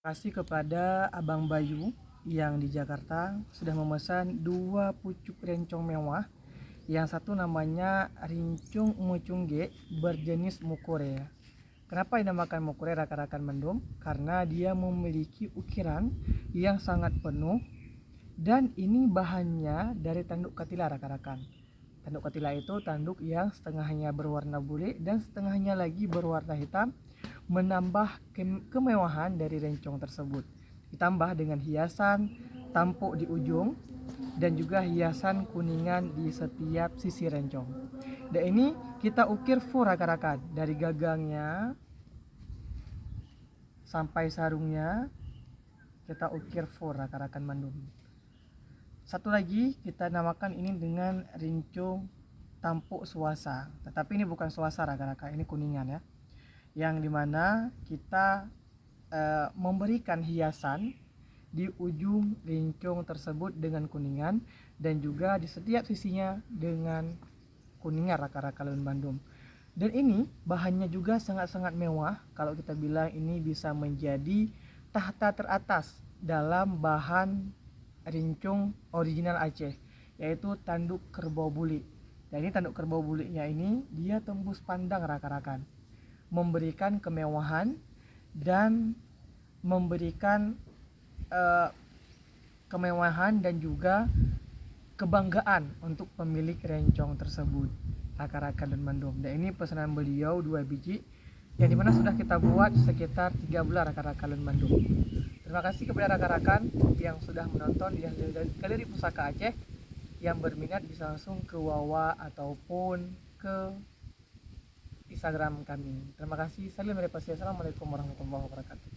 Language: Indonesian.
Kasih kepada Abang Bayu yang di Jakarta sudah memesan 2 pucuk rencong mewah. Yang satu namanya Rincung Mucungge berjenis mukore. Kenapa dinamakan mukore rakan-rakan mendum? Karena dia memiliki ukiran yang sangat penuh dan ini bahannya dari tanduk katila rakan-rakan. Tanduk katila itu tanduk yang setengahnya berwarna bule dan setengahnya lagi berwarna hitam, menambah kemewahan dari rencong tersebut. Ditambah dengan hiasan tampuk di ujung dan juga hiasan kuningan di setiap sisi rencong. Dan ini kita ukir full rakan-rakan, dari gagangnya sampai sarungnya kita ukir full rakan-rakan mandum. Satu lagi kita namakan ini dengan rincung tampuk suasa, tetapi ini bukan suasa rakan-rakan, ini kuningan ya, yang dimana kita memberikan hiasan di ujung rincung tersebut dengan kuningan dan juga di setiap sisinya dengan kuningan rakan-rakan Lun Bandung. Dan ini bahannya juga sangat-sangat mewah. Kalau kita bilang ini bisa menjadi tahta teratas dalam bahan rincung original Aceh, yaitu tanduk kerbau buli. Dan ini tanduk kerbau bulinya ini dia tembus pandang rakan-rakan, memberikan kemewahan dan memberikan kemewahan dan juga kebanggaan untuk pemilik rencong tersebut, rakan-rakan dan mandom. Dan ini pesanan beliau 2 biji yang dimana sudah kita buat sekitar 3 bulan rakan-rakan dan mandom. Terima kasih kepada rakan-rakan yang sudah menonton di Galeri Pusaka Aceh. Yang berminat bisa langsung ke Wawa ataupun ke Instagram kami. Terima kasih. Assalamualaikum warahmatullahi wabarakatuh.